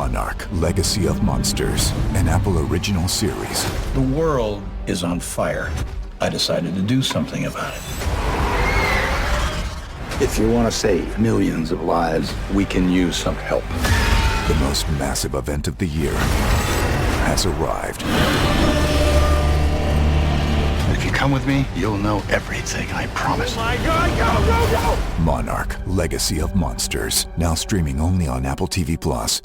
Monarch, Legacy of Monsters, an Apple original series. The world is on fire. I decided to do something about it. If you want to save millions of lives, we can use some help. The most massive event of the year has arrived. If you come with me, you'll know everything, I promise. Oh my God, go! Monarch, Legacy of Monsters, now streaming only on Apple TV+.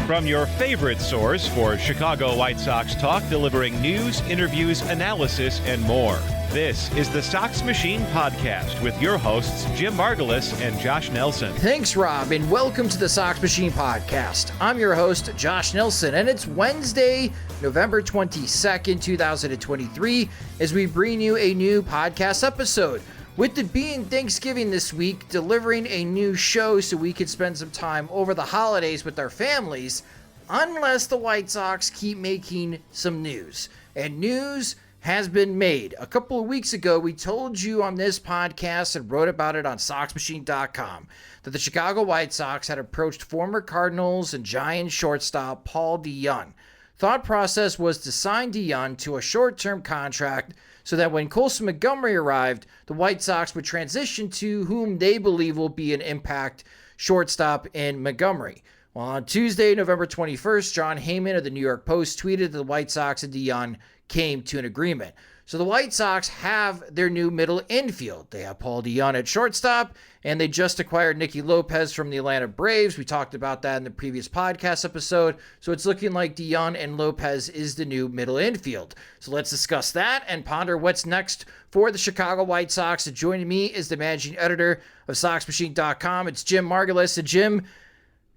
From your favorite source for Chicago White Sox talk, delivering news, interviews, analysis, and more. This is the Sox Machine Podcast with your hosts, Jim Margulis and Josh Nelson. Thanks, Rob, and welcome to the Sox Machine Podcast. I'm your host, Josh Nelson, and it's Wednesday, November 22nd, 2023, as we bring you a new podcast episode. With it being Thanksgiving this week, delivering a new show so we could spend some time over the holidays with our families, unless the White Sox keep making some news. And news has been made. A couple of weeks ago, we told you on this podcast and wrote about it on SoxMachine.com that the Chicago White Sox had approached former Cardinals and Giants shortstop Paul DeJong. Thought process was to sign DeJong to a short-term contract so that when Colson Montgomery arrived, the White Sox would transition to whom they believe will be an impact shortstop in Montgomery. Well, on Tuesday, November 21st, John Heyman of the New York Post tweeted that the White Sox and DeJong came to an agreement. So the White Sox have their new middle infield. They have Paul DeJong at shortstop, and they just acquired Nicky Lopez from the Atlanta Braves. We talked about that in the previous podcast episode. So it's looking like DeJong and Lopez is the new middle infield. So let's discuss that and ponder what's next for the Chicago White Sox. And joining me is the managing editor of SoxMachine.com. It's Jim Margulis. And Jim,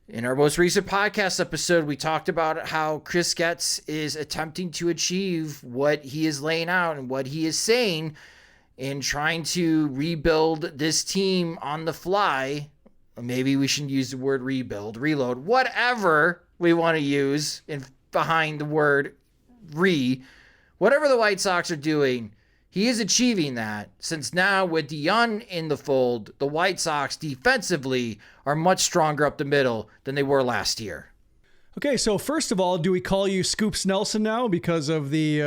in our most recent podcast episode, we talked about how Chris Getz is attempting to achieve what he is laying out and what he is saying in trying to rebuild this team on the fly. Maybe we shouldn't use the word rebuild, reload, whatever we want to use behind the word whatever the White Sox are doing. He is achieving that, since now with DeJong in the fold, the White Sox defensively are much stronger up the middle than they were last year. Okay, so first of all, do we call you Scoops Nelson now because of the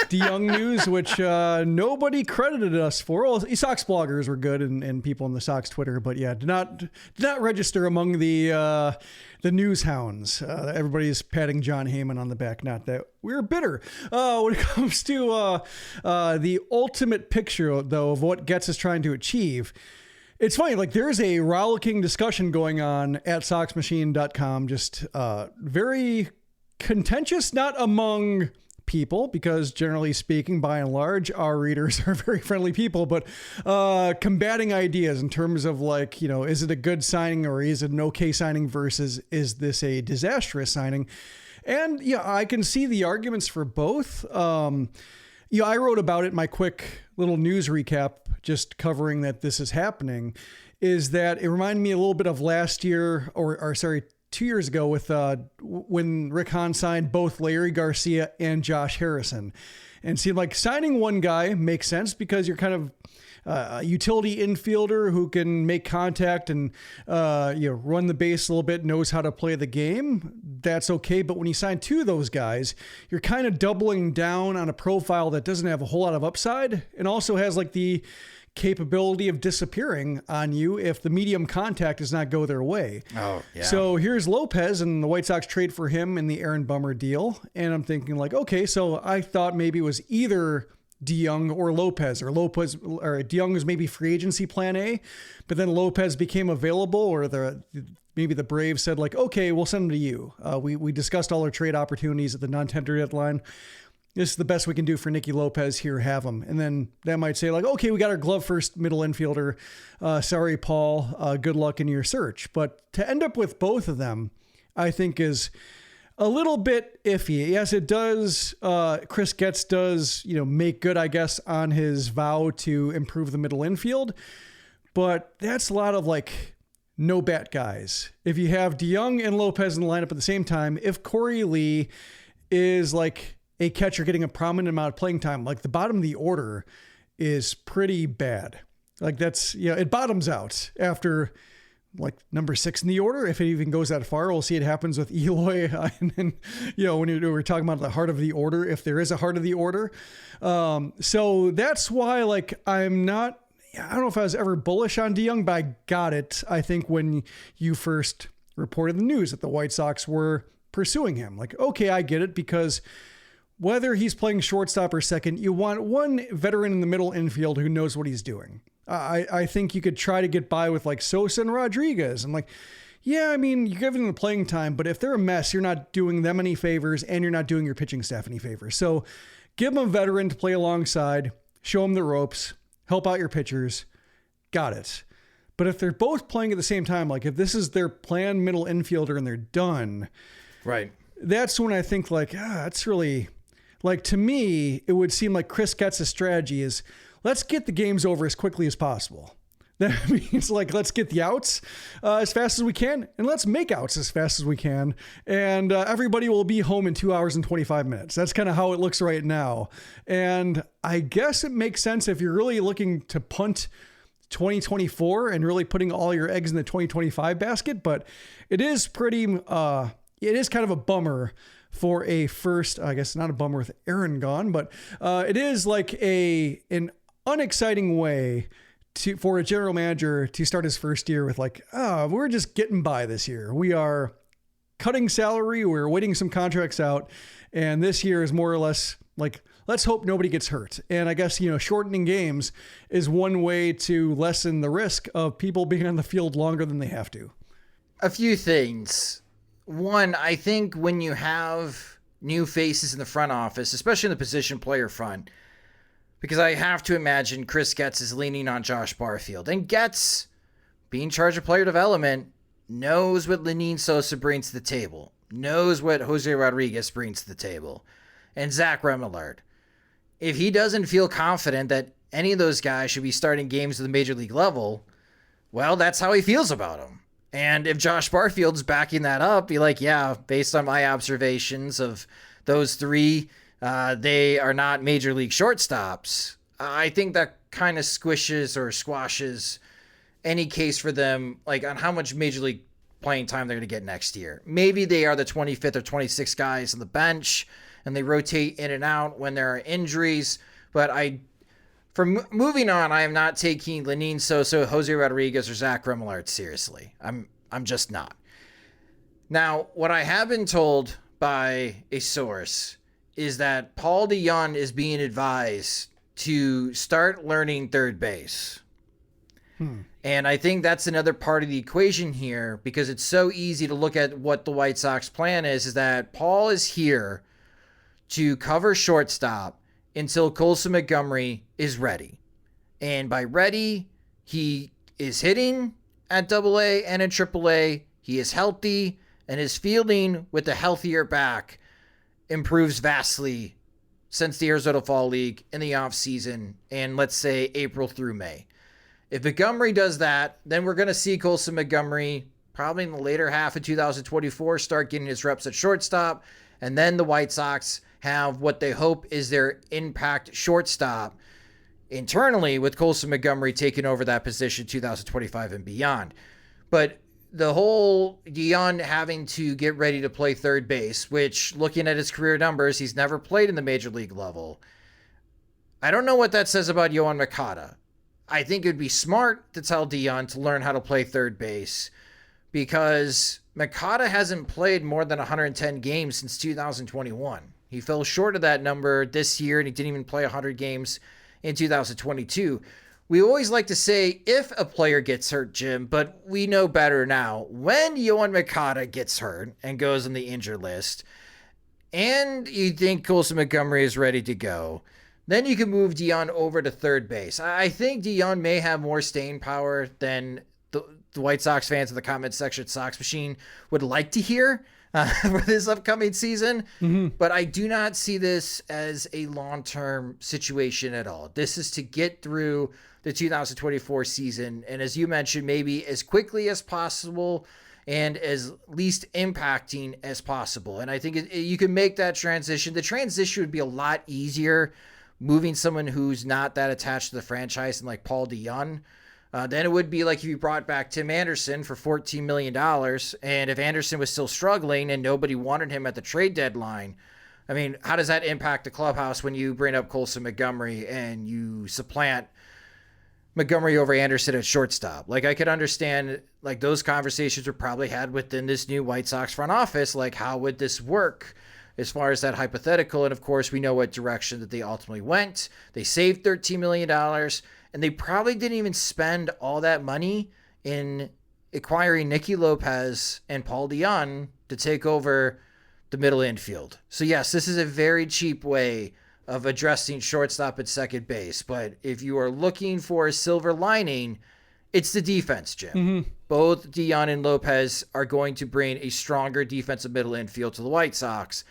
DeJong news, which nobody credited us for? Well, Sox bloggers were good and people on the Sox Twitter, but yeah, did not register among the news hounds. Everybody's patting John Heyman on the back. Not that we're bitter. When it comes to the ultimate picture, though, of what Getz is trying to achieve, it's funny. Like, there's a rollicking discussion going on at SoxMachine.com, just very contentious, not among people, because generally speaking, by and large, our readers are very friendly people, but combating ideas in terms of, like, you know, is it a good signing or is it an okay signing versus is this a disastrous signing? And yeah, I can see the arguments for both. I wrote about it in my quick little news recap, just covering that this is happening, is that it reminded me a little bit of last year, or 2 years ago with when Rick Hahn signed both Larry Garcia and Josh Harrison. And seemed like signing one guy makes sense because you're kind of a utility infielder who can make contact and run the base a little bit, knows how to play the game. That's okay. But when you sign two of those guys, you're kind of doubling down on a profile that doesn't have a whole lot of upside and also has like the capability of disappearing on you if the medium contact does not go their way. Oh, yeah. So here's Lopez, and the White Sox trade for him in the Aaron Bummer deal. And I'm thinking, like, okay, so I thought maybe it was either DeJong or DeJong was maybe free agency plan A, but then Lopez became available, or maybe the Braves said, like, okay, we'll send him to you. We discussed all our trade opportunities at the non-tender deadline. This is the best we can do for Nicky Lopez. Here, have him. And then that might say, like, okay, we got our glove first middle infielder. Sorry, Paul. Good luck in your search. But to end up with both of them, I think is a little bit iffy. Yes, it does. Chris Getz does, make good, I guess, on his vow to improve the middle infield. But that's a lot of, like, no bat guys. If you have DeJong and Lopez in the lineup at the same time, if Corey Lee is like a catcher getting a prominent amount of playing time, like the bottom of the order is pretty bad. Like that's, it bottoms out after like number 6 in the order. If it even goes that far, we'll see it happens with Eloy. And then, when we're talking about the heart of the order, if there is a heart of the order. So that's why, like, I don't know if I was ever bullish on DeJong, but I got it. I think when you first reported the news that the White Sox were pursuing him, like, okay, I get it, because whether he's playing shortstop or second, you want one veteran in the middle infield who knows what he's doing. I think you could try to get by with like Sosa and Rodriguez. And like, yeah, I mean, you're giving them playing time, but if they're a mess, you're not doing them any favors and you're not doing your pitching staff any favors. So give them a veteran to play alongside, show them the ropes, help out your pitchers. Got it. But if they're both playing at the same time, like if this is their planned middle infielder and they're done, right? That's when I think like, that's really, like, to me, it would seem like Chris Getz' strategy is, let's get the games over as quickly as possible. That means, like, let's get the outs as fast as we can, and let's make outs as fast as we can. And everybody will be home in 2 hours and 25 minutes. That's kind of how it looks right now. And I guess it makes sense if you're really looking to punt 2024 and really putting all your eggs in the 2025 basket. But it is it is kind of a bummer for a first, I guess not a bummer with Aaron gone, but it is like an unexciting way for a general manager to start his first year with like, we're just getting by this year. We are cutting salary. We're waiting some contracts out. And this year is more or less like, let's hope nobody gets hurt. And I guess, shortening games is one way to lessen the risk of people being on the field longer than they have to. A few things. One, I think when you have new faces in the front office, especially in the position player front, because I have to imagine Chris Getz is leaning on Josh Barfield. And Getz, being in charge of player development, knows what Lenyn Sosa brings to the table, knows what Jose Rodriguez brings to the table, and Zach Remillard. If he doesn't feel confident that any of those guys should be starting games at the major league level, well, that's how he feels about them. And if Josh Barfield's backing that up, be like, yeah, based on my observations of those three, they are not major league shortstops. I think that kind of squashes any case for them, like on how much major league playing time they're going to get next year. Maybe they are the 25th or 26th guys on the bench and they rotate in and out when there are injuries. But moving on, I am not taking Lenyn Sosa, Jose Rodriguez, or Zach Remillard seriously. I'm just not. Now, what I have been told by a source is that Paul DeJong is being advised to start learning third base. And I think that's another part of the equation here, because it's so easy to look at what the White Sox plan is that Paul is here to cover shortstop until Colson Montgomery is ready. And by ready, he is hitting at AA and in AAA. He is healthy, and his fielding with a healthier back improves vastly since the Arizona Fall League in the offseason and let's say April through May. If Montgomery does that, then we're going to see Colson Montgomery probably in the later half of 2024 start getting his reps at shortstop, and then the White Sox have what they hope is their impact shortstop internally, with Colson Montgomery taking over that position 2025 and beyond. But the whole DeJong having to get ready to play third base, which looking at his career numbers, he's never played in the major league level. I don't know what that says about Yoan Moncada. I think it'd be smart to tell DeJong to learn how to play third base, because Moncada hasn't played more than 110 games since 2021. He fell short of that number this year, and he didn't even play 100 games in 2022. We always like to say if a player gets hurt, Jim, but we know better now. When Yoan Moncada gets hurt and goes on the injured list, and you think Colson Montgomery is ready to go, then you can move DeJong over to third base. I think DeJong may have more staying power than the White Sox fans in the comment section at Sox Machine would like to hear. for this upcoming season. But I do not see this as a long-term situation at all. This is to get through the 2024 season. And as you mentioned, maybe as quickly as possible and as least impacting as possible. And I think you can make that transition. The transition would be a lot easier moving someone who's not that attached to the franchise and like Paul DeJong. Then it would be like if you brought back Tim Anderson for $14 million. And if Anderson was still struggling and nobody wanted him at the trade deadline, I mean, how does that impact the clubhouse when you bring up Colson Montgomery and you supplant Montgomery over Anderson at shortstop? Like, I could understand, like, those conversations were probably had within this new White Sox front office. Like, how would this work as far as that hypothetical? And of course, we know what direction that they ultimately went. They saved $13 million. And they probably didn't even spend all that money in acquiring Nicky Lopez and Paul DeJong to take over the middle infield. So yes, this is a very cheap way of addressing shortstop and second base. But if you are looking for a silver lining, it's the defense, Jim. Both DeJong and Lopez are going to bring a stronger defensive middle infield to the White Sox.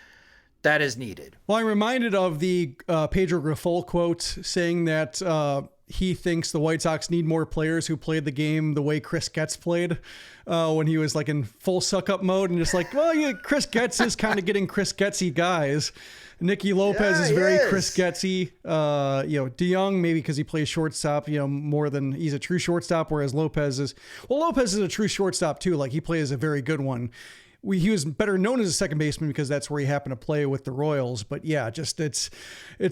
That is needed. Well, I'm reminded of the Pedro Grifol quote saying that he thinks the White Sox need more players who played the game the way Chris Getz played when he was like in full suck-up mode, and just like, well, yeah, Chris Getz is kind of getting Chris Getzy guys. Nicky Lopez is very Chris Getzy. DeJong, maybe because he plays shortstop, more than he's a true shortstop, whereas Lopez is a true shortstop too. Like, he plays a very good one. He was better known as a second baseman because that's where he happened to play with the Royals. But yeah, just it's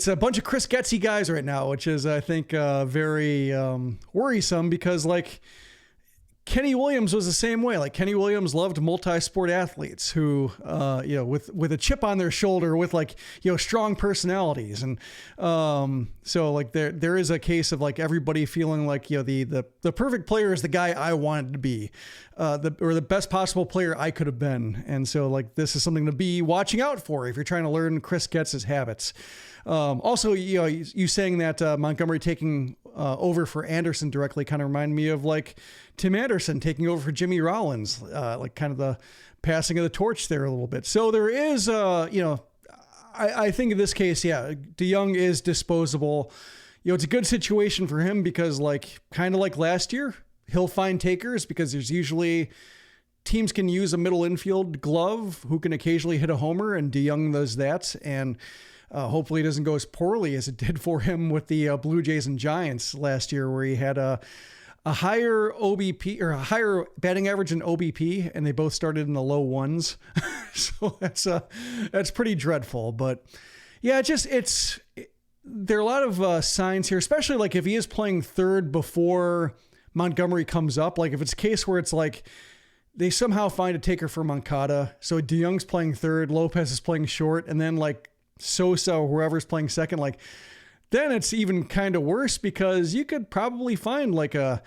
a bunch of Chris Getzy guys right now, which is, I think, very worrisome because, like, Kenny Williams was the same way. Like, Kenny Williams loved multi-sport athletes who, with a chip on their shoulder, with strong personalities. And so like there is a case of like everybody feeling like, the perfect player is the guy I wanted to be, or the best possible player I could have been. And so like, this is something to be watching out for if you're trying to learn Chris Getz's habits. Also, you saying that Montgomery taking over for Anderson directly kind of remind me of like Tim Anderson taking over for Jimmy Rollins, like kind of the passing of the torch there a little bit. So there is, I think in this case, DeJong is disposable. It's a good situation for him because, like, kind of like last year, he'll find takers because there's usually teams can use a middle infield glove who can occasionally hit a homer, and DeJong does that. And hopefully it doesn't go as poorly as it did for him with the Blue Jays and Giants last year, where he had a higher OBP or a higher batting average than OBP, and they both started in the low ones. So that's pretty dreadful. But yeah, there are a lot of signs here, especially like if he is playing third before Montgomery comes up. Like if it's a case where it's like they somehow find a taker for Moncada, so DeJong's playing third, Lopez is playing short, and then like Sosa or whoever's playing second, like then it's even kind of worse because you could probably find like a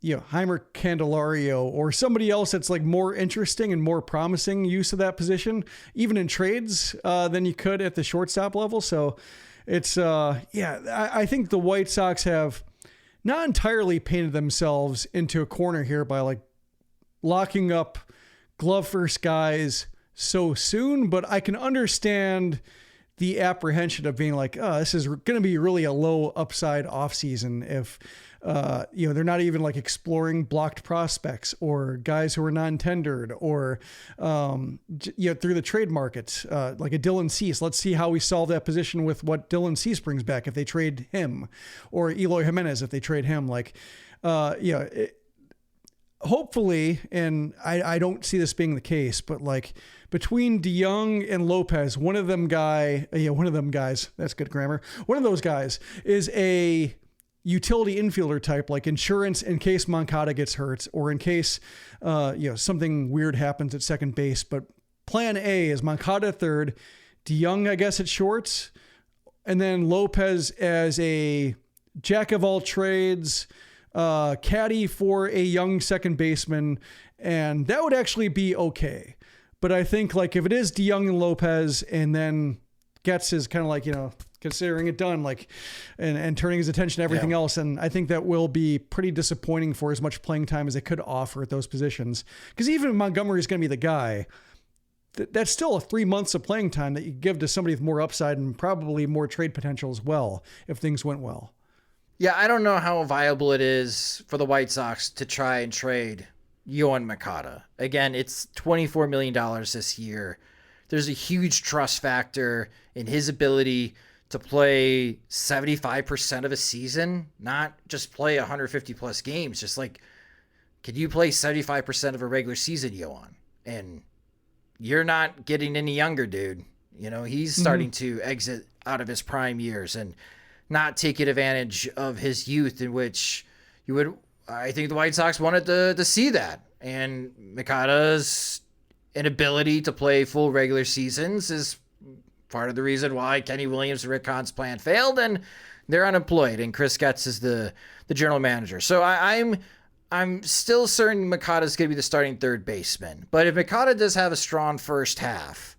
Heimer Candelario or somebody else that's like more interesting and more promising use of that position, even in trades, than you could at the shortstop level. So it's I think the White Sox have not entirely painted themselves into a corner here by like locking up glove first guys so soon, but I can understand the apprehension of being like, oh, this is going to be really a low upside offseason if, they're not even like exploring blocked prospects or guys who are non-tendered or, through the trade market, like a Dylan Cease. Let's see how we solve that position with what Dylan Cease brings back if they trade him, or Eloy Jimenez if they trade him. Like, hopefully, and I don't see this being the case, but like between DeJong and Lopez, one of them guys, that's good grammar. One of those guys is a utility infielder type, like insurance in case Moncada gets hurt or in case, something weird happens at second base. But plan A is Moncada at third, DeJong, I guess, at short, and then Lopez as a jack of all trades, caddy for a young second baseman, and that would actually be okay. But I think like if it is DeJong and Lopez, and then Getz is kind of like, considering it done, like, and turning his attention to everything else, and I think that will be pretty disappointing for as much playing time as they could offer at those positions. Because even if Montgomery is going to be the guy, that's still 3 months of playing time that you give to somebody with more upside and probably more trade potential as well, if things went well. Yeah, I don't know how viable it is for the White Sox to try and trade Yoan Moncada. Again, it's $24 million this year. There's a huge trust factor in his ability to play 75% of a season, not just play 150 plus games. Just like, can you play 75% of a regular season, Yoan? And you're not getting any younger, dude. You know, he's starting to exit out of his prime years and not taking advantage of his youth, in which I think the White Sox wanted to see that. And Moncada's inability to play full regular seasons is part of the reason why Kenny Williams and Rick Hahn's plan failed, and they're unemployed, and Chris Getz is the general manager. So I'm still certain Moncada's going to be the starting third baseman. But if Moncada does have a strong first half,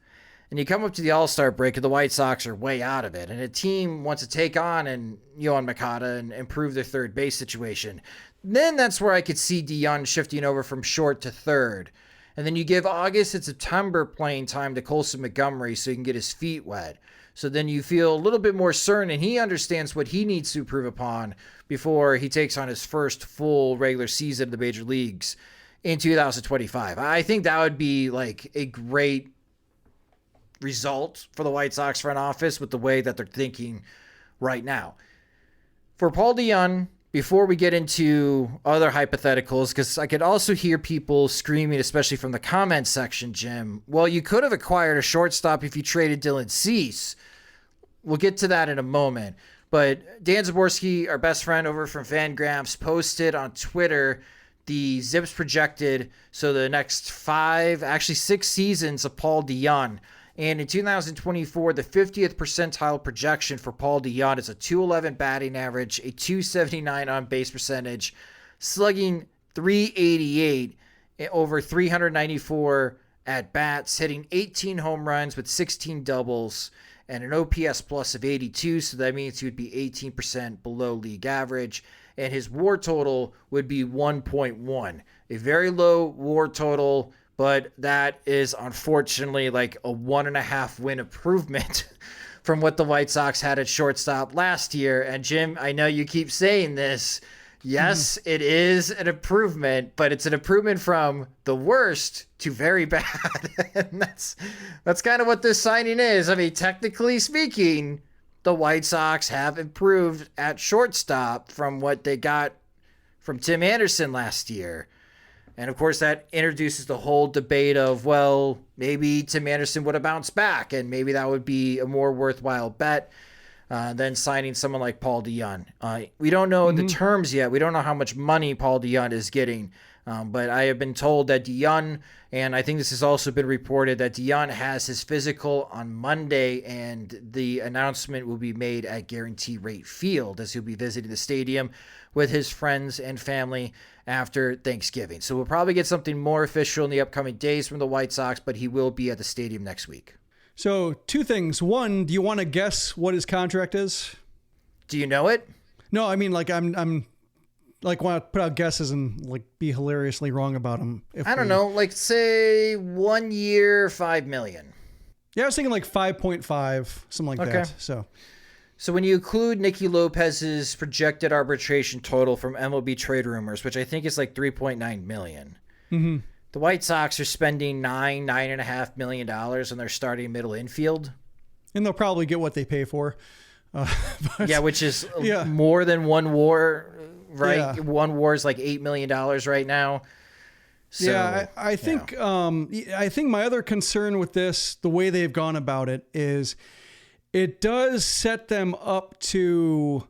and you come up to the All-Star break and the White Sox are way out of it, and a team wants to take on Yoan Moncada and improve their third base situation, then that's where I could see DeJong shifting over from short to third. And then you give August and September playing time to Colson Montgomery so he can get his feet wet. So then you feel a little bit more certain, and he understands what he needs to improve upon before he takes on his first full regular season of the major leagues in 2025. I think that would be like a great result for the White Sox front office with the way that they're thinking right now. For Paul DeJong, before we get into other hypotheticals, because I could also hear people screaming, especially from the comment section, Jim, well, you could have acquired a shortstop if you traded Dylan Cease. We'll get to that in a moment. But Dan Zaborski, our best friend over from Fangraphs, posted on Twitter the Zips projected, so the next 6 seasons of Paul DeJong. And in 2024, the 50th percentile projection for Paul DeJong is a .211 batting average, a .279 on base percentage, slugging .388 over 394 at bats, hitting 18 home runs with 16 doubles, and an OPS plus of 82. So that means he would be 18% below league average. And his WAR total would be 1.1, a very low WAR total. But that is unfortunately like a 1.5 win improvement from what the White Sox had at shortstop last year. And Jim, I know you keep saying this. Yes, it is an improvement, but it's an improvement from the worst to very bad. And that's kind of what this signing is. I mean, technically speaking, the White Sox have improved at shortstop from what they got from Tim Anderson last year. And, of course, that introduces the whole debate of, well, maybe Tim Anderson would have bounced back, and maybe that would be a more worthwhile bet than signing someone like Paul DeJong. We don't know the terms yet. We don't know how much money Paul DeJong is getting. But I have been told that DeJong, and I think this has also been reported, that DeJong has his physical on Monday, and the announcement will be made at Guarantee Rate Field as he'll be visiting the stadium with his friends and family after Thanksgiving. So we'll probably get something more official in the upcoming days from the White Sox, but he will be at the stadium next week. So 2 things. One, do you want to guess what his contract is? Do you know it? No, I mean, like I'm like want to put out guesses and like be hilariously wrong about him. I don't know, like say 1 year, $5 million. Yeah, I was thinking like 5.5, something like that. So when you include Nicky Lopez's projected arbitration total from MLB Trade Rumors, which I think is like $3.9 million, the White Sox are spending $9.5 million on their starting middle infield. And they'll probably get what they pay for. Which is more than one WAR, right? Yeah. One WAR is like $8 million right now. So, I think I think my other concern with this, the way they've gone about it, is it does set them up to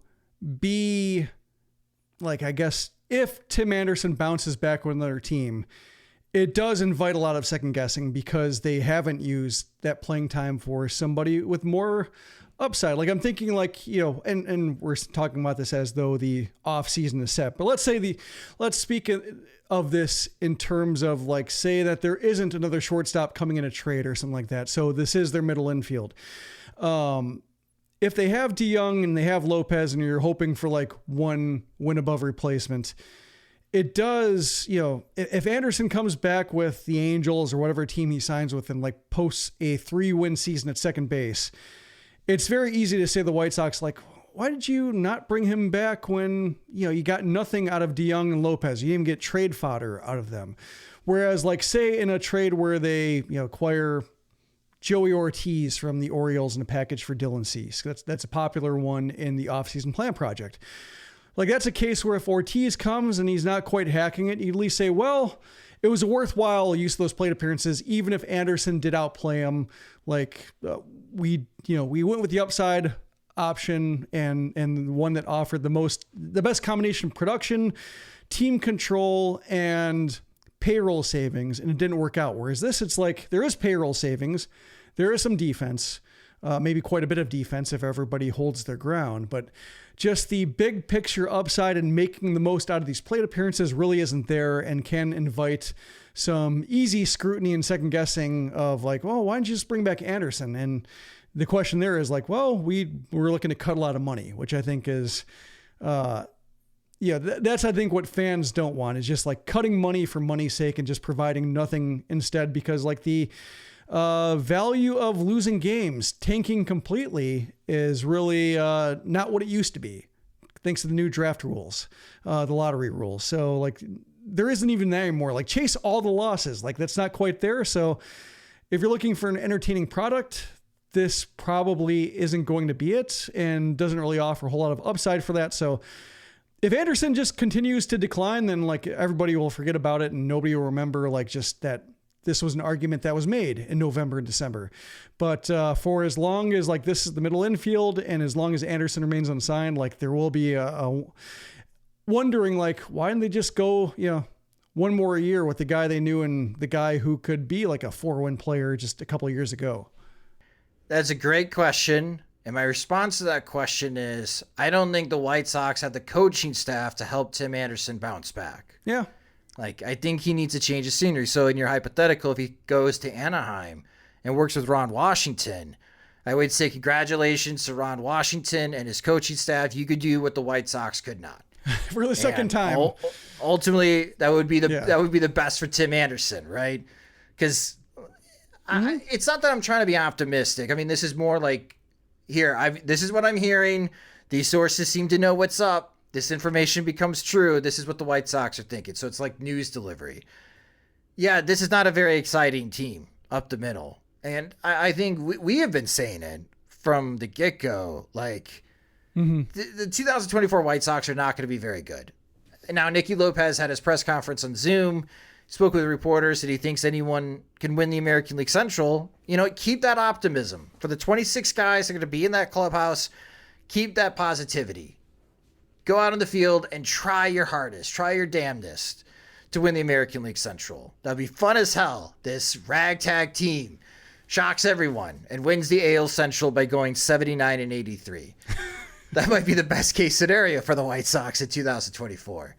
be like, I guess, if Tim Anderson bounces back with another team, it does invite a lot of second guessing because they haven't used that playing time for somebody with more upside. Like I'm thinking like, and we're talking about this as though the off season is set, but let's speak of this in terms of like, say that there isn't another shortstop coming in a trade or something like that. So this is their middle infield. If they have DeJong and they have Lopez and you're hoping for like one win above replacement, it does, if Anderson comes back with the Angels or whatever team he signs with and like posts a 3-win season at second base, it's very easy to say the White Sox, like, why did you not bring him back when, you got nothing out of DeJong and Lopez? You didn't even get trade fodder out of them. Whereas like say in a trade where they, acquire Joey Ortiz from the Orioles in a package for Dylan Cease. That's a popular one in the offseason plan project. Like that's a case where if Ortiz comes and he's not quite hacking it, you at least say, well, it was a worthwhile use of those plate appearances, even if Anderson did outplay him. Like we went with the upside option and one that offered the best combination of production, team control, and payroll savings, and it didn't work out. Whereas this, it's like there is payroll savings, there is some defense, maybe quite a bit of defense if everybody holds their ground, but just the big picture upside and making the most out of these plate appearances really isn't there and can invite some easy scrutiny and second guessing of like, well, why didn't you just bring back Anderson? And the question there is like, well, we're looking to cut a lot of money, which I think is, that's, I think, what fans don't want is just like cutting money for money's sake and just providing nothing instead, because like the value of losing games, tanking completely is really not what it used to be, thanks to the new draft rules, the lottery rules. So like there isn't even that anymore. Like chase all the losses. Like that's not quite there. So if you're looking for an entertaining product, this probably isn't going to be it and doesn't really offer a whole lot of upside for that. So if Anderson just continues to decline, then like everybody will forget about it and nobody will remember like just that this was an argument that was made in November and December. But for as long as like this is the middle infield and as long as Anderson remains unsigned, like there will be a wondering like, why didn't they just go, one more year with the guy they knew and the guy who could be like a 4-win player just a couple of years ago? That's a great question. And my response to that question is, I don't think the White Sox have the coaching staff to help Tim Anderson bounce back. Yeah. Like, I think he needs a change of scenery. So in your hypothetical, if he goes to Anaheim and works with Ron Washington, I would say congratulations to Ron Washington and his coaching staff. You could do what the White Sox could not. For the second time. Ultimately, that would be the best for Tim Anderson, right? Because it's not that I'm trying to be optimistic. I mean, this is more like, this is what I'm hearing. These sources seem to know what's up. This information becomes true. This is what the White Sox are thinking. So it's like news delivery. Yeah, this is not a very exciting team up the middle. And I think we have been saying it from the get-go. Like, the 2024 White Sox are not going to be very good. And now Nicky Lopez had his press conference on Zoom. He spoke with reporters that he thinks anyone can win the American League Central. Keep that optimism. For the 26 guys that are going to be in that clubhouse, keep that positivity. Go out on the field and try your hardest, try your damnedest to win the American League Central. That'll be fun as hell. This ragtag team shocks everyone and wins the AL Central by going 79-83. That might be the best case scenario for the White Sox in 2024.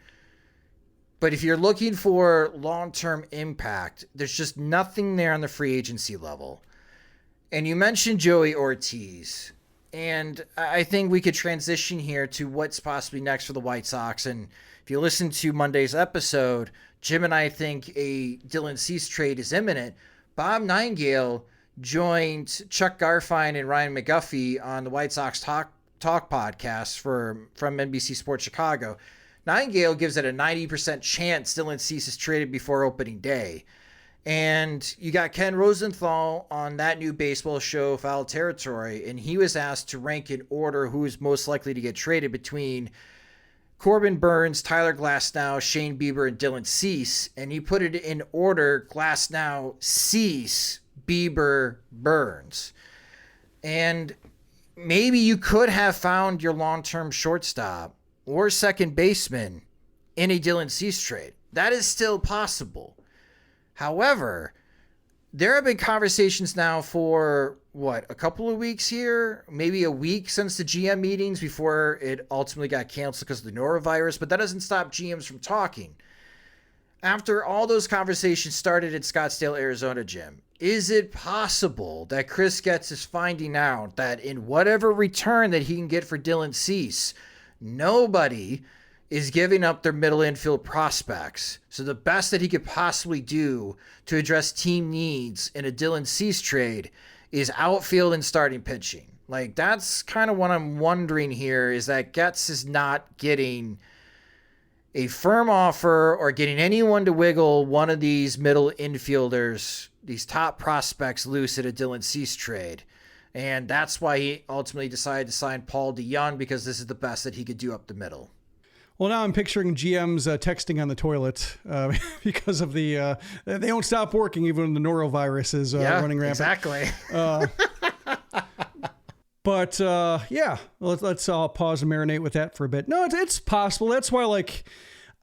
But if you're looking for long-term impact, there's just nothing there on the free agency level. And you mentioned Joey Ortiz. And I think we could transition here to what's possibly next for the White Sox. And if you listen to Monday's episode, Jim and I think a Dylan Cease trade is imminent. Bob Nightingale joined Chuck Garfien and Ryan McGuffey on the White Sox Talk podcast from NBC Sports Chicago. Nightingale gives it a 90% chance Dylan Cease is traded before opening day. And you got Ken Rosenthal on that new baseball show, Foul Territory, and he was asked to rank in order who is most likely to get traded between Corbin Burnes, Tyler Glasnow, Shane Bieber, and Dylan Cease. And he put it in order: Glasnow, Cease, Bieber, Burnes. And maybe you could have found your long-term shortstop or second baseman in a Dylan Cease trade. That is still possible. However, there have been conversations now for, a couple of weeks here, maybe a week since the GM meetings before it ultimately got canceled because of the norovirus, but that doesn't stop GMs from talking. After all those conversations started in Scottsdale, Arizona, Jim, is it possible that Chris Getz is finding out that in whatever return that he can get for Dylan Cease, nobody is giving up their middle infield prospects. So the best that he could possibly do to address team needs in a Dylan Cease trade is outfield and starting pitching. Like, that's kind of what I'm wondering here, is that Getz is not getting a firm offer or getting anyone to wiggle one of these middle infielders, these top prospects, loose at a Dylan Cease trade. And that's why he ultimately decided to sign Paul DeJong, because this is the best that he could do up the middle. Well, now I'm picturing GMs texting on the toilet because of the they don't stop working even when the norovirus is running rampant. Exactly. But let's all pause and marinate with that for a bit. No, it's possible. That's why, like,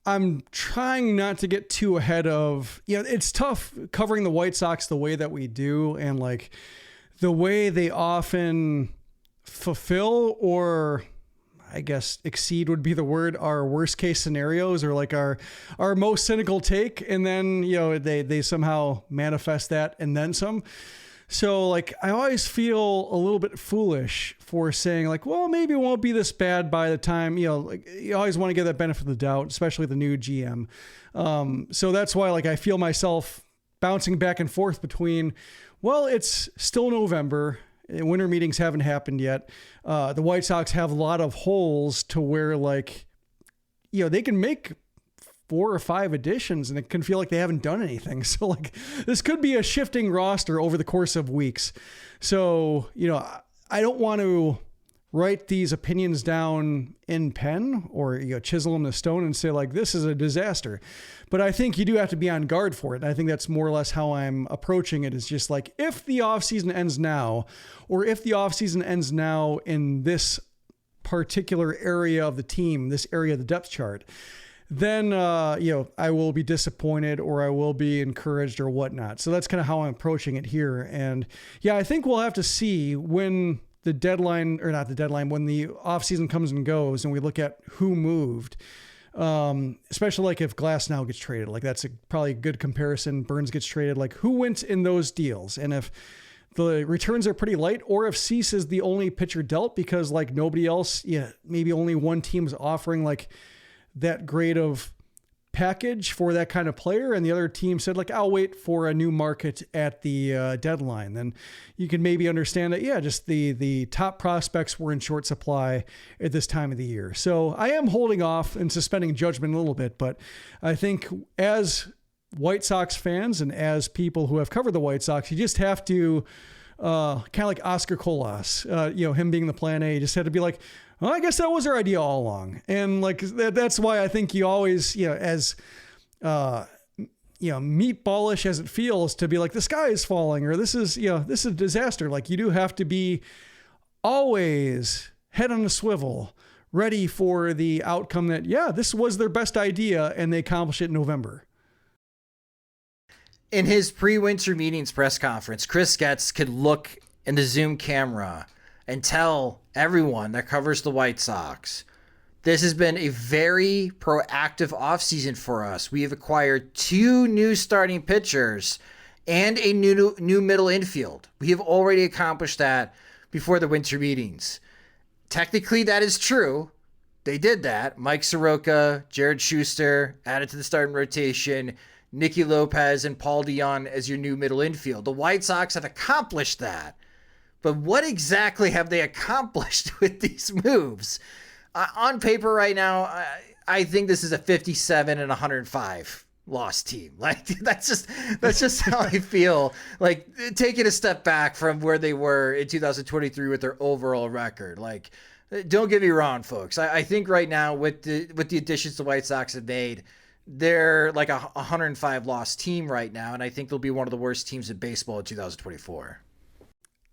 I'm trying not to get too ahead of, it's tough covering the White Sox the way that we do, and like the way they often fulfill, or I guess exceed would be the word, our worst case scenarios, or like our most cynical take. And then, they somehow manifest that and then some. So like, I always feel a little bit foolish for saying like, well, maybe it won't be this bad by the time, like, you always want to give that benefit of the doubt, especially the new GM. So that's why, like, I feel myself bouncing back and forth between, well, it's still November. Winter meetings haven't happened yet. The White Sox have a lot of holes to where, like, they can make 4 or 5 additions and it can feel like they haven't done anything. So like, this could be a shifting roster over the course of weeks. So, I don't want to write these opinions down in pen or, chisel them to stone and say like, this is a disaster. But I think you do have to be on guard for it. And I think that's more or less how I'm approaching it, is just like, if the offseason ends now, or if the offseason ends now in this particular area of the team, this area of the depth chart, then, I will be disappointed or I will be encouraged or whatnot. So that's kind of how I'm approaching it here. And I think we'll have to see when the deadline, or not the deadline, when the offseason comes and goes and we look at who moved, especially like if Glass now gets traded, like that's probably a good comparison. Burns gets traded, like who went in those deals? And if the returns are pretty light, or if Cease is the only pitcher dealt because like nobody else, maybe only one team is offering like that grade of package for that kind of player, and the other team said like, I'll wait for a new market at the deadline, then you can maybe understand that, just the top prospects were in short supply at this time of the year. So I am holding off and suspending judgment a little bit, but I think as White Sox fans and as people who have covered the White Sox, you just have to kind of like Oscar Colas, him being the plan A, you just had to be like, well, I guess that was our idea all along. And like, that's why I think you always, as, meatballish as it feels to be like, the sky is falling, or this is a disaster. Like, you do have to be always head on a swivel, ready for the outcome that, this was their best idea and they accomplished it in November. In his pre-winter meetings press conference, Chris Getz could look in the Zoom camera and tell everyone that covers the White Sox, this has been a very proactive offseason for us. We have acquired 2 new starting pitchers and a new middle infield. We have already accomplished that before the winter meetings. Technically, that is true. They did that. Mike Soroka, Jared Schuster added to the starting rotation, Nicky Lopez and Paul DeJong as your new middle infield. The White Sox have accomplished that. But what exactly have they accomplished with these moves? On paper right now, I think this is a 57 and 105 loss team. Like, that's just how I feel. Like, taking a step back from where they were in 2023 with their overall record. Like, don't get me wrong, folks. I think right now with the additions the White Sox have made, they're like a 105 loss team right now, and I think they'll be one of the worst teams in baseball in 2024.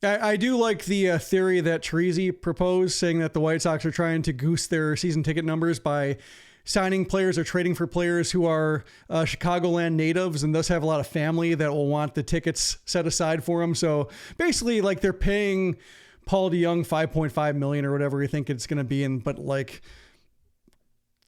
I do like the theory that Teresi proposed, saying that the White Sox are trying to goose their season ticket numbers by signing players or trading for players who are Chicagoland natives and thus have a lot of family that will want the tickets set aside for them. So basically, like, they're paying Paul DeJong $5.5 million or whatever you think it's going to be, but like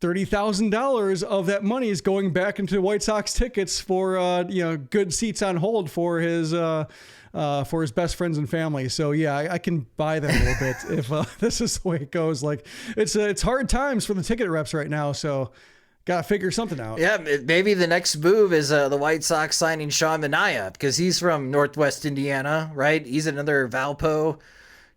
$30,000 of that money is going back into White Sox tickets for good seats on hold for his best friends and family. So yeah, I can buy that a little bit if this is the way it goes. Like it's hard times for the ticket reps right now. So got to figure something out. Yeah, maybe the next move is the White Sox signing Sean Manaea, because he's from Northwest Indiana, right? He's another Valpo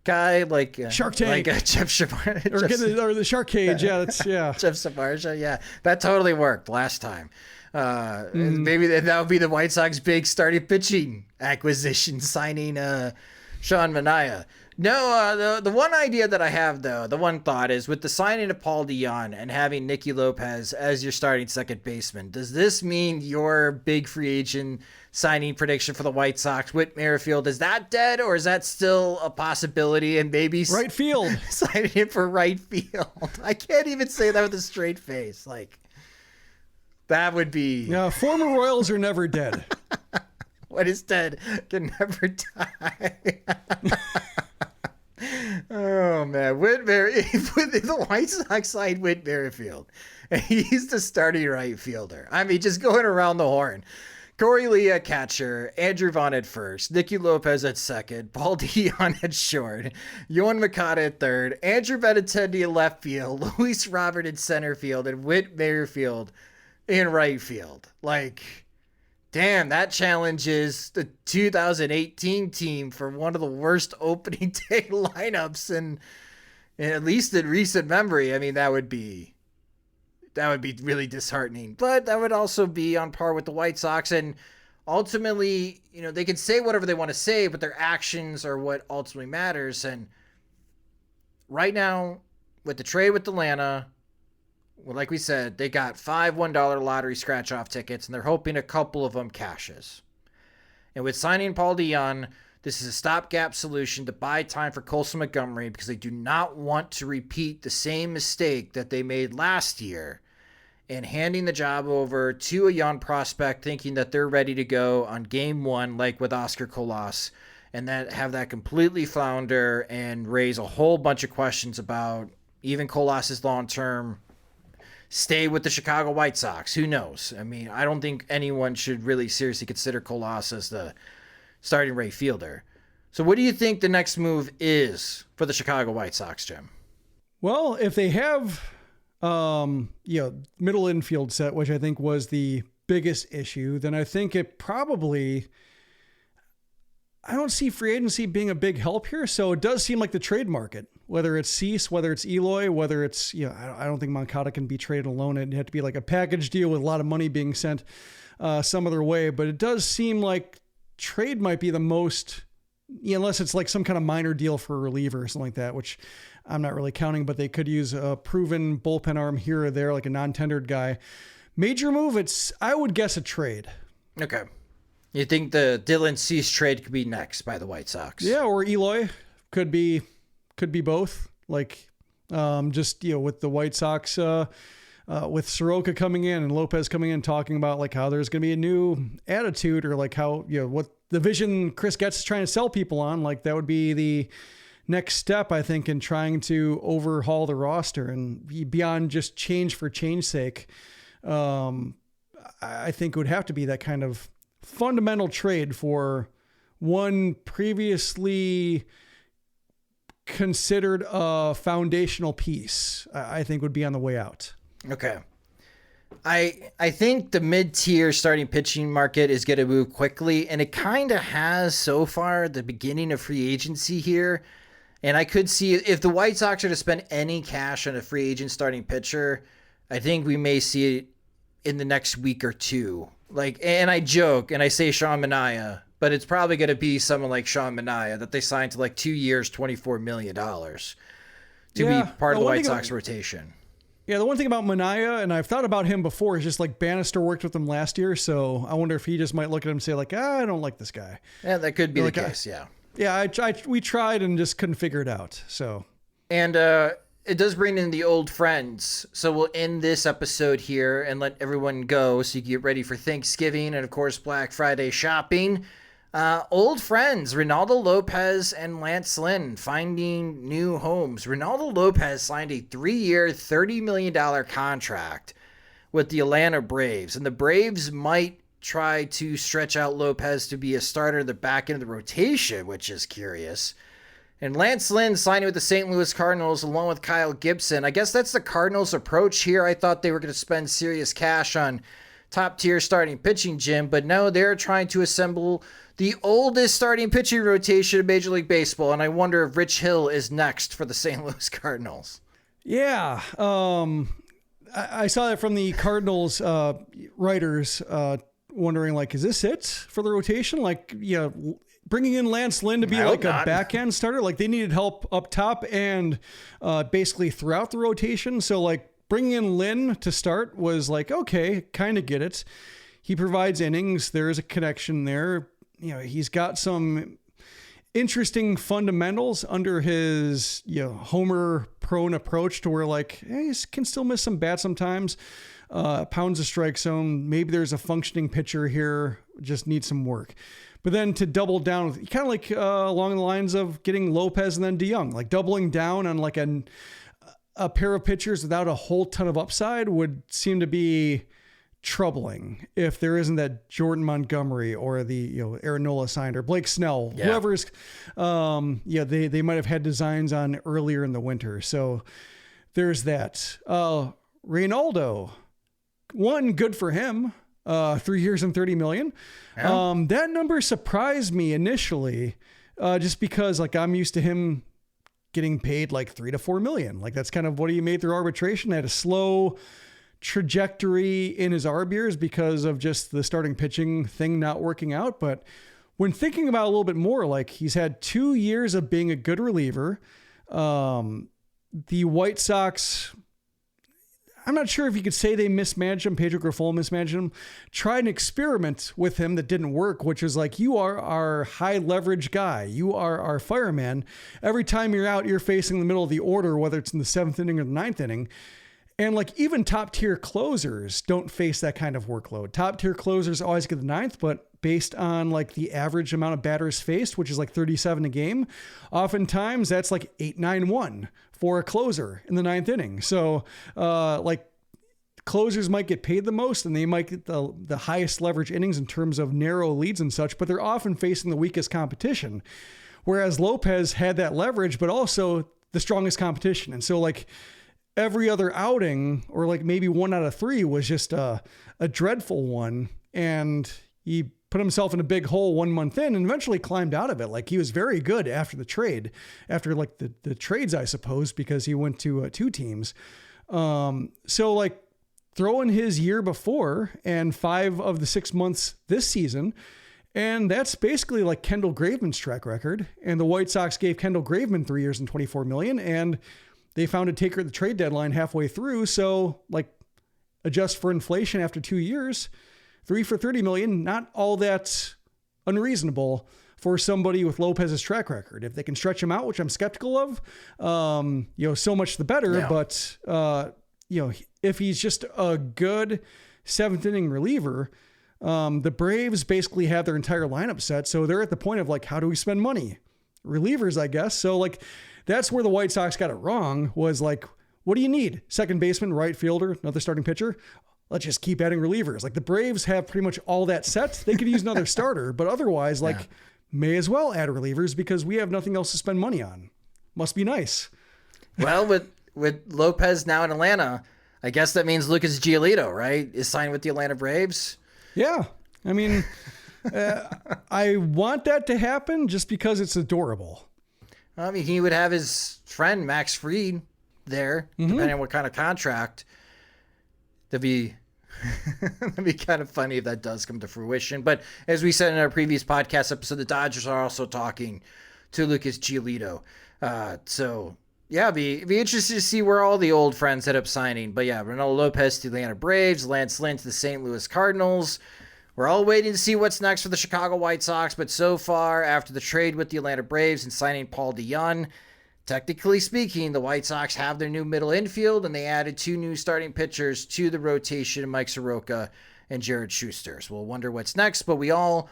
guy, like Shark Tank, like Jeff Samardzija. or the Shark Cage. Yeah, that's Jeff Samardzija. Yeah, that totally worked last time. Maybe that would be the White Sox big starting pitching acquisition, signing Sean Manaea. No, the one idea that I have, though, the one thought is with the signing of Paul DeJong and having Nicky Lopez as your starting second baseman, does this mean your big free agent signing prediction for the White Sox, Whit Merrifield, is that dead, or is that still a possibility? And maybe right field, signing him for right field. I can't even say that with a straight face. Like, that would be... Yeah, former Royals are never dead. What is dead can never die. Oh, man. If the White Sox signed Whit Merrifield, and he's the starting right fielder. I mean, just going around the horn. Corey Lee at catcher, Andrew Vaughn at first, Nicky Lopez at second, Paul DeJong at short, Yohan Moncada at third, Andrew Benintendi at left field, Luis Robert in center field, and Whit Merrifield in right field. Like, damn, that challenges the 2018 team for one of the worst opening day lineups and at least in recent memory. I mean, that would be really disheartening, but that would also be on par with the White Sox. And ultimately, they can say whatever they want to say, but their actions are what ultimately matters. And right now, with the trade with Atlanta, well, like we said, they got 5 $1 lottery scratch-off tickets, and they're hoping a couple of them cashes. And with signing Paul DeJong, this is a stopgap solution to buy time for Colson Montgomery, because they do not want to repeat the same mistake that they made last year and handing the job over to a young prospect thinking that they're ready to go on game one, like with Oscar Colas, and that have that completely flounder and raise a whole bunch of questions about even Colas's long-term stay with the Chicago White Sox. Who knows? I mean, I don't think anyone should really seriously consider Colas as the starting right fielder. So what do you think the next move is for the Chicago White Sox, Jim? Well, if they have, middle infield set, which I think was the biggest issue, then I think it probably, I don't see free agency being a big help here. So it does seem like the trade market, whether it's Cease, whether it's Eloy, whether it's, I don't think Moncada can be traded alone. It'd have to be like a package deal with a lot of money being sent some other way. But it does seem like trade might be the most, unless it's like some kind of minor deal for a reliever or something like that, which I'm not really counting, but they could use a proven bullpen arm here or there, like a non-tendered guy. Major move, I would guess a trade. Okay. You think the Dylan Cease trade could be next by the White Sox? Yeah, or Eloy could be both. Like, with the White Sox, with Soroka coming in and Lopez coming in, talking about like how there's going to be a new attitude, or like how, what the vision Chris Getz is trying to sell people on. Like, that would be the next step, I think, in trying to overhaul the roster and beyond just change for change sake. I think it would have to be that kind of fundamental trade for one previously considered a foundational piece, I think would be on the way out. Okay. I think the mid-tier starting pitching market is going to move quickly, and it kind of has so far at the beginning of free agency here. And I could see if the White Sox are to spend any cash on a free agent starting pitcher, I think we may see it in the next week or two. Like, and I joke and I say Sean Manaea, but it's probably going to be someone like Sean Manaea that they signed to like 2 years, $24 million to be part of the White Sox rotation. Yeah, the one thing about Manaea, and I've thought about him before, is just like Bannister worked with him last year, so I wonder if he just might look at him and say like, I don't like this guy. Yeah, that could be the case, yeah. Yeah, we tried and just couldn't figure it out, so. And it does bring in the old friends, so we'll end this episode here and let everyone go so you can get ready for Thanksgiving and, of course, Black Friday shopping. Old friends, Ronaldo Lopez and Lance Lynn finding new homes. Ronaldo Lopez signed a 3-year, $30 million contract with the Atlanta Braves, and the Braves might try to stretch out Lopez to be a starter in the back end of the rotation, which is curious. And Lance Lynn signing with the St. Louis Cardinals along with Kyle Gibson. I guess that's the Cardinals' approach here. I thought they were going to spend serious cash on top-tier starting pitching, Jim, but no, they're trying to assemble the oldest starting pitching rotation in Major League Baseball, and I wonder if Rich Hill is next for the St. Louis Cardinals. Yeah, I saw that from the Cardinals writers wondering, like, is this it for the rotation? Like, yeah, bringing in Lance Lynn to be like a back-end starter, like they needed help up top and basically throughout the rotation. So, like, bringing in Lynn to start was like, okay, kind of get it. He provides innings. There is a connection there. You know, he's got some interesting fundamentals under his, homer prone approach to where, like, he can still miss some bats sometimes. Pounds the strike zone. Maybe there's a functioning pitcher here, just needs some work. But then to double down, kind of like along the lines of getting Lopez and then DeJong, like doubling down on like a pair of pitchers without a whole ton of upside would seem to be troubling if there isn't that Jordan Montgomery or the Aaron Nola signed or Blake Snell, whoever's they might have had designs on earlier in the winter. So there's that. Reynaldo, one, good for him. 3 years and $30 million. Yeah. That number surprised me initially, just because like I'm used to him getting paid like $3 to $4 million. Like that's kind of what he made through arbitration. They had a slow trajectory in his arb years because of just the starting pitching thing not working out. But when thinking about it a little bit more, like he's had 2 years of being a good reliever. The White Sox, I'm not sure if you could say they mismanaged him. Pedro Grifol mismanaged him. Tried an experiment with him that didn't work, which is like, you are our high leverage guy. You are our fireman. Every time you're out, you're facing the middle of the order, whether it's in the 7th inning or the 9th inning. And like even top tier closers don't face that kind of workload. Top tier closers always get the 9th, but based on like the average amount of batters faced, which is like 37 a game, oftentimes that's like 8-9-1 for a closer in the 9th inning. So like closers might get paid the most and they might get the highest leverage innings in terms of narrow leads and such, but they're often facing the weakest competition. Whereas Lopez had that leverage, but also the strongest competition. And so like every other outing, or like maybe 1 out of 3, was just a dreadful one. And he put himself in a big hole 1 month in and eventually climbed out of it. Like he was very good after the trade, after like the trades, I suppose, because he went to 2 teams. So like throw in his year before and 5 of the 6 months this season. And that's basically like Kendall Graveman's track record. And the White Sox gave Kendall Graveman 3 years and $24 million. And they found a taker at the trade deadline halfway through. So like adjust for inflation after 2 years, 3 for $30 million, not all that unreasonable for somebody with Lopez's track record. If they can stretch him out, which I'm skeptical of, so much the better. Yeah. But, if he's just a good 7th inning reliever, the Braves basically have their entire lineup set. So they're at the point of like, how do we spend money? Relievers, I guess. So like, that's where the White Sox got it wrong, was like, what do you need? Second baseman, right fielder, another starting pitcher. Let's just keep adding relievers. Like the Braves have pretty much all that set. They could use another starter, but otherwise, may as well add relievers because we have nothing else to spend money on. Must be nice. Well, with Lopez now in Atlanta, I guess that means Lucas Giolito, right, is signed with the Atlanta Braves. Yeah. I mean, I want that to happen just because it's adorable. I mean, he would have his friend Max Fried there, depending on what kind of contract. That'd be kind of funny if that does come to fruition. But as we said in our previous podcast episode, the Dodgers are also talking to Lucas Giolito. So yeah, be interested to see where all the old friends end up signing. But yeah, Ronaldo Lopez to the Atlanta Braves, Lance Lynn to the St. Louis Cardinals. We're all waiting to see what's next for the Chicago White Sox, but so far, after the trade with the Atlanta Braves and signing Paul DeJong, technically speaking, the White Sox have their new middle infield, and they added 2 new starting pitchers to the rotation, Mike Soroka and Jared Schuster. So we'll wonder what's next, but we all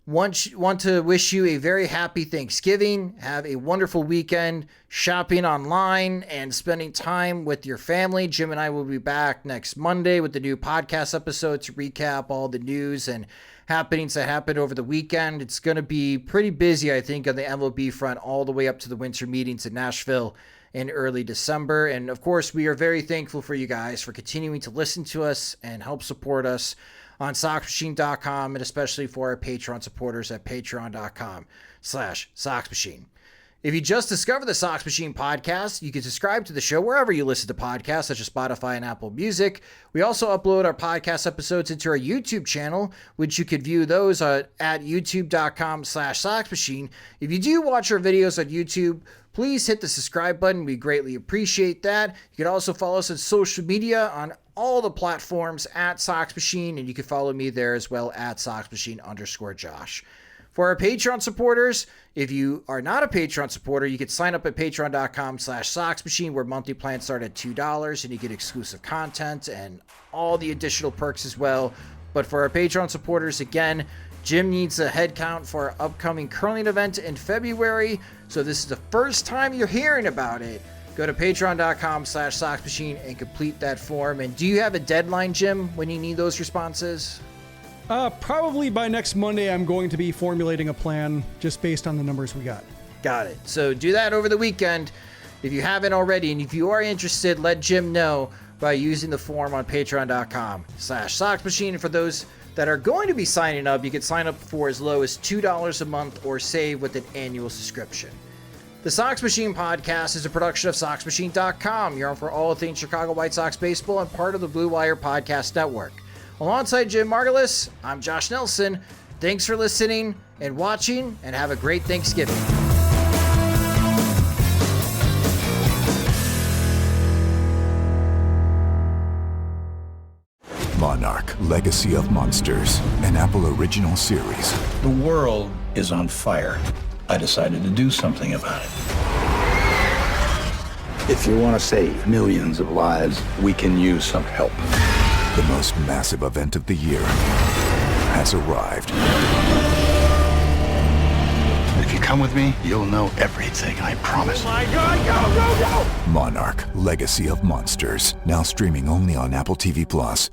Want to wish you a very happy Thanksgiving. Have a wonderful weekend shopping online and spending time with your family. Jim and I will be back next Monday with the new podcast episode to recap all the news and happenings that happened over the weekend. It's going to be pretty busy, I think, on the MLB front all the way up to the winter meetings in Nashville in early December. And of course, we are very thankful for you guys for continuing to listen to us and help support us on SoxMachine.com, and especially for our Patreon supporters at patreon.com/SoxMachine. If you just discovered the Sox Machine podcast, you can subscribe to the show wherever you listen to podcasts, such as Spotify and Apple Music. We also upload our podcast episodes into our YouTube channel, which you can view those at youtube.com/SoxMachine. If you do watch our videos on YouTube, please hit the subscribe button. We greatly appreciate that. You can also follow us on social media on all the platforms at Sox Machine, and you can follow me there as well at SoxMachine_Josh. For our Patreon supporters, if you are not a Patreon supporter, you can sign up at patreon.com/SoxMachine, where monthly plans start at $2 and you get exclusive content and all the additional perks as well. But for our Patreon supporters, again, Jim needs a head count for our upcoming curling event in February. So this is the first time you're hearing about it. Go to patreon.com/SoxMachine and complete that form. And do you have a deadline, Jim, when you need those responses? Probably by next Monday, I'm going to be formulating a plan just based on the numbers we got. Got it. So do that over the weekend if you haven't already. And if you are interested, let Jim know by using the form on patreon.com/SoxMachine. And for those that are going to be signing up, you can sign up for as low as $2 a month or save with an annual subscription. The Sox Machine podcast is a production of SoxMachine.com. You're on for all things Chicago White Sox baseball and part of the Blue Wire Podcast Network. Alongside Jim Margulis, I'm Josh Nelson. Thanks for listening and watching, and have a great Thanksgiving. Monarch, Legacy of Monsters, an Apple original series. The world is on fire. I decided to do something about it. If you want to save millions of lives, we can use some help. The most massive event of the year has arrived. If you come with me, you'll know everything, I promise. My God, go, go, go! Monarch, Legacy of Monsters, now streaming only on Apple TV+.